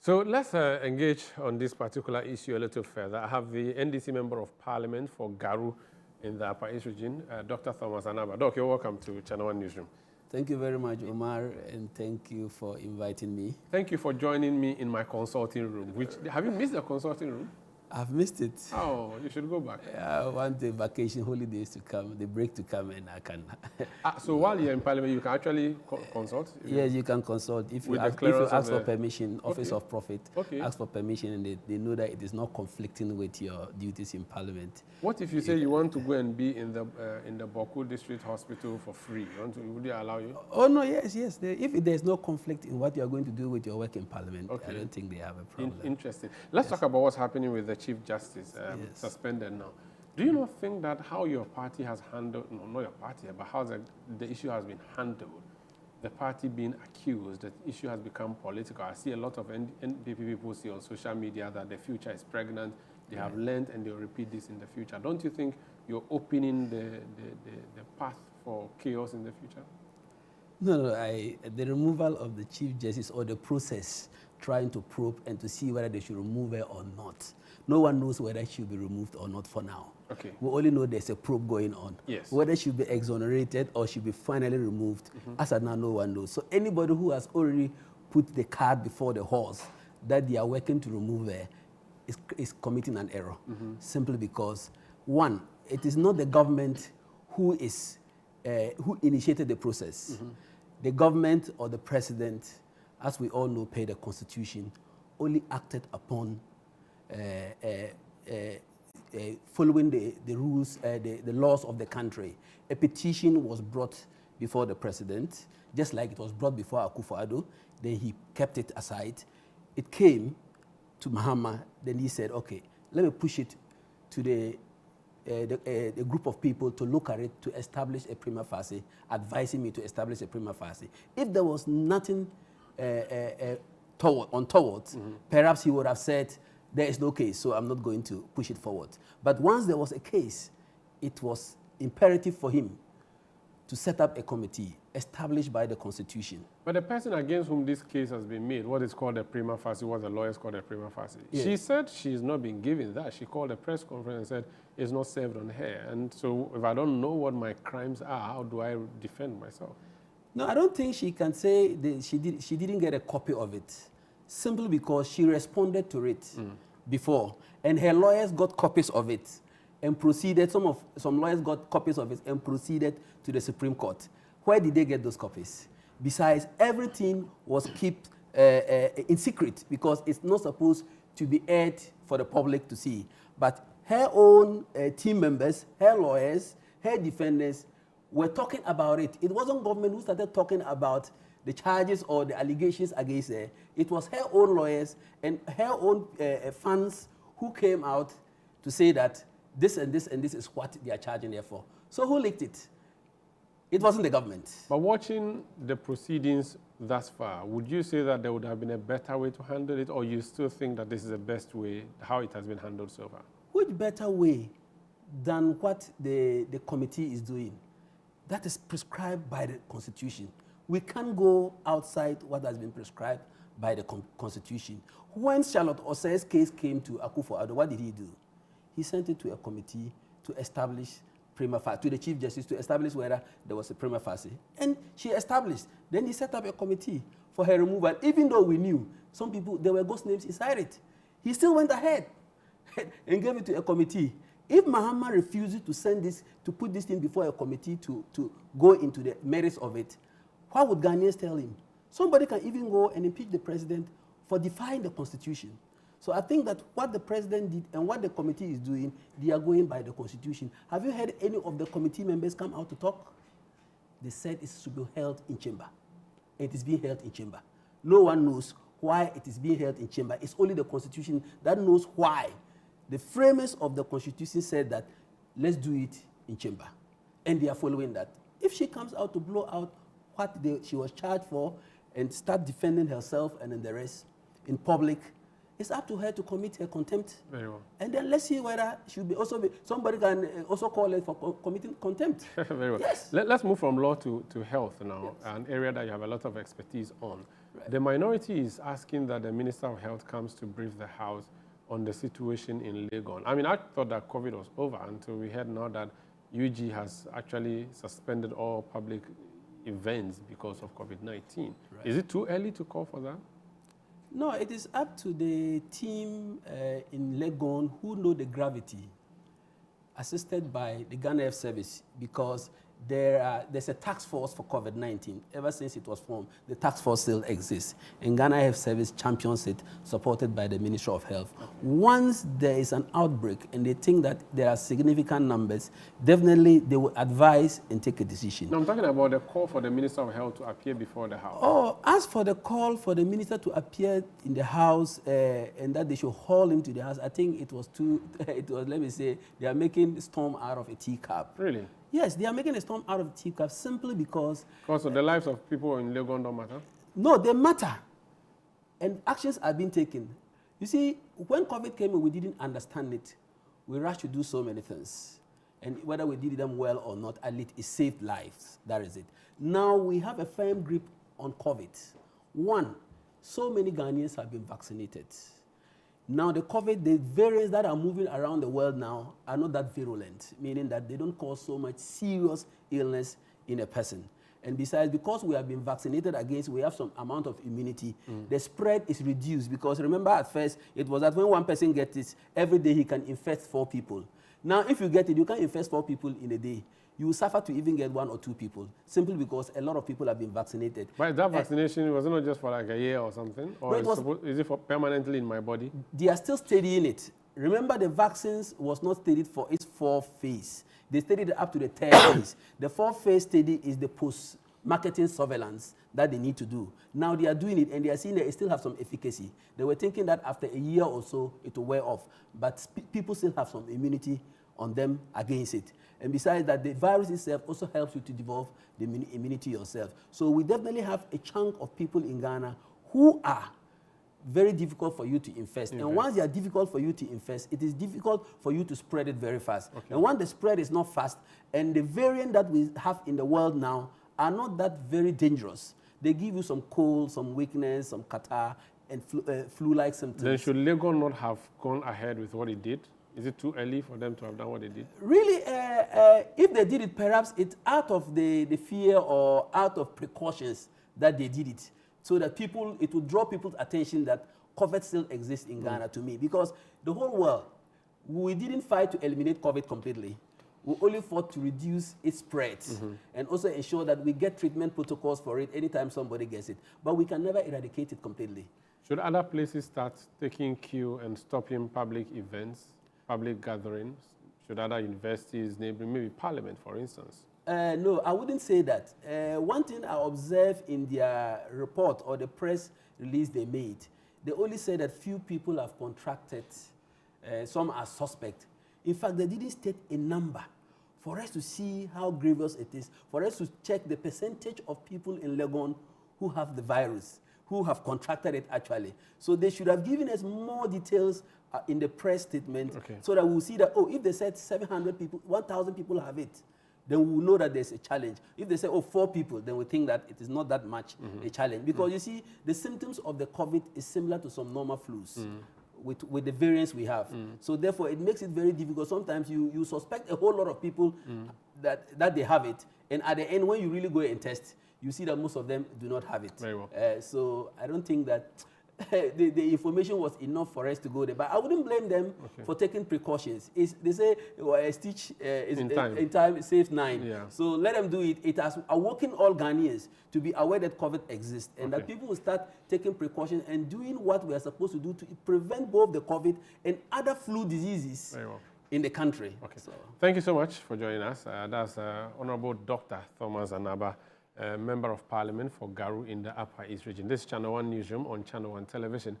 So let's engage on this particular issue a little further. I have the NDC Member of Parliament for Garu in the Upper East region, Dr. Thomas Anaba. Doc, you're welcome to ChannelOne Newsroom. Thank you very much, Omar, and thank you for inviting me. Thank you for joining me in my consulting room. Have you missed the consulting room? I've missed it. Oh, you should go back. I want the vacation holidays to come, the break to come, and I can. So while you're in Parliament, you can actually consult? Yes, you can consult. If you ask for permission, Office of Profit, ask for permission, and they know that it is not conflicting with your duties in Parliament. What if you say you want to go and be in the Boku District Hospital for free? Would they allow you? Oh, no, yes. If there's no conflict in what you are going to do with your work in Parliament, I don't think they have a problem. Interesting. Let's talk about what's happening with the Chief Justice suspended now. Do you not think that how your party has handled, no, not your party, but how the issue has been handled, the party being accused, the issue has become political? I see a lot of NPP people say on social media that the future is pregnant. They have learned and they'll repeat this in the future. Don't you think you're opening the path for chaos in the future? No, the removal of the Chief Justice or the process trying to probe and to see whether they should remove her or not. No one knows whether she will be removed or not for now. Okay. We only know there's a probe going on. Yes. Whether she'll be exonerated or she'll be finally removed, as of now, no one knows. So anybody who has already put the cart before the horse that they are working to remove her is committing an error. Simply because, one, it is not the government who initiated the process. The government or the president, as we all know, per the Constitution, only acted upon following the rules, the laws of the country. A petition was brought before the president, just like it was brought before Akufo-Addo. Then he kept it aside. It came to Mahama. Then he said, okay, let me push it to the group of people to look at it, to establish a prima facie, advising me to establish a prima facie. If there was nothing untoward, perhaps he would have said, there is no case, so I'm not going to push it forward. But once there was a case, it was imperative for him to set up a committee established by the Constitution. But the person against whom this case has been made, what is called a prima facie, what the lawyers call a prima facie, she said she's not been given that. She called a press conference and said it's not served on her. And so if I don't know what my crimes are, how do I defend myself? No, I don't think she can say that she didn't get a copy of it, simply because she responded to it before, and her lawyers got copies of it and proceeded. Some lawyers got copies of it and proceeded to the Supreme Court. Where did they get those copies? Besides, everything was kept in secret because it's not supposed to be aired for the public to see. But her own team members, her lawyers, her defendants were talking about it. It wasn't government who started talking about the charges or the allegations against her. It was her own lawyers and her own fans who came out to say that this and this and this is what they are charging her for. So who leaked it? It wasn't the government. But watching the proceedings thus far, would you say that there would have been a better way to handle it, or you still think that this is the best way, how it has been handled so far? Which better way than what the committee is doing? That is prescribed by the Constitution. We can't go outside what has been prescribed by the Constitution. When Charlotte Osei's case came to Akufo-Addo, what did he do? He sent it to a committee to establish prima facie, to the Chief Justice to establish whether there was a prima facie. And she established. Then he set up a committee for her removal, even though we knew some people, there were ghost names inside it. He still went ahead and gave it to a committee. If Mahama refuses to send this, to put this thing before a committee to go into the merits of it, what would Ghanaians tell him? Somebody can even go and impeach the president for defying the Constitution. So I think that what the president did and what the committee is doing, they are going by the Constitution. Have you heard any of the committee members come out to talk? They said it should be held in chamber. It is being held in chamber. No one knows why it is being held in chamber. It's only the Constitution that knows why. The framers of the Constitution said that let's do it in chamber. And they are following that. If she comes out to blow out what she was charged for and start defending herself and then the rest in public, it's up to her to commit her contempt. Very well. And then let's see whether she will be somebody can also call her for committing contempt. Very well. Yes. Let's move from law to health now, an area that you have a lot of expertise on. Right. The minority is asking that the Minister of Health comes to brief the House on the situation in Legon. I mean, I thought that COVID was over until we heard now that UG has actually suspended all public events because of COVID-19. Right. Is it too early to call for that? No, it is up to the team in Legon who know the gravity, assisted by the Ghana Health Service, because there's a task force for COVID-19. Ever since it was formed, the task force still exists. And Ghana Health Service champions it, supported by the Ministry of Health. Okay. Once there is an outbreak and they think that there are significant numbers, definitely they will advise and take a decision. No, I'm talking about the call for the Minister of Health to appear before the House. Oh, as for the call for the Minister to appear in the House and that they should haul him to the House, I think it was too, let me say, they are making a storm out of a teacup. Really? Yes, they are making a storm out of a teacup simply because... Because the lives of people in Legon don't matter? No, they matter. And actions are being taken. You see, when COVID came in, we didn't understand it. We rushed to do so many things. And whether we did them well or not, at least it saved lives. That is it. Now we have a firm grip on COVID. One, so many Ghanaians have been vaccinated. Now the COVID, the variants that are moving around the world now are not that virulent, meaning that they don't cause so much serious illness in a person. And besides, because we have been vaccinated against, we have some amount of immunity, the spread is reduced. Because remember at first, it was that when one person gets it, every day he can infect 4 people. Now if you get it, you can infect 4 people in a day. You will suffer to even get 1 or 2 people, simply because a lot of people have been vaccinated. But that vaccination was not just for like a year or something? Or is it for permanently in my body? They are still studying it. Remember, the vaccines was not studied for its 4th phase. They studied it up to the 3rd phase. The 4th phase study is the post-marketing surveillance that they need to do. Now they are doing it and they are seeing that it still have some efficacy. They were thinking that after a year or so, it will wear off. But people still have some immunity on them against it. And besides that, the virus itself also helps you to develop the immunity yourself. So we definitely have a chunk of people in Ghana who are very difficult for you to infest. And once they are difficult for you to infest, it is difficult for you to spread it very fast. Okay. And once the spread is not fast, and the variant that we have in the world now are not that very dangerous. They give you some cold, some weakness, some catarrh, and flu-like symptoms. Then should Legon not have gone ahead with what it did? Is it too early for them to have done what they did? Really, if they did it, perhaps it's out of the fear or out of precautions that they did it, so that it would draw people's attention that COVID still exists in Ghana to me. Because the whole world, we didn't fight to eliminate COVID completely. We only fought to reduce its spread and also ensure that we get treatment protocols for it anytime somebody gets it. But we can never eradicate it completely. Should other places start taking cue and stopping public events? Public gatherings? Should other universities, maybe Parliament, for instance? No, I wouldn't say that. One thing I observed in their report or the press release they made, they only said that few people have contracted, some are suspect. In fact, they didn't state a number for us to see how grievous it is, for us to check the percentage of people in Legon who have the virus, who have contracted it actually. So they should have given us more details in the press statement, so that we'll see that, oh, if they said 700 people, 1,000 people have it, then we will know that there's a challenge. If they say, oh, 4 people, then we think that it is not that much a challenge. Because you see, the symptoms of the COVID is similar to some normal flus with the variants we have. So therefore, it makes it very difficult. Sometimes you suspect a whole lot of people that they have it, and at the end, when you really go and test, you see that most of them do not have it. Very well. So I don't think that the information was enough for us to go there. But I wouldn't blame them for taking precautions. They say a stitch in time saves 9. Yeah. So let them do it. It has awoken all Ghanaians to be aware that COVID exists and that people will start taking precautions and doing what we are supposed to do to prevent both the COVID and other flu diseases in the country. Okay. So. Thank you so much for joining us. That's Honorable Dr. Thomas Anaba, Member of Parliament for Garu in the Upper East Region. This is ChannelOne Newsroom on ChannelOne Television.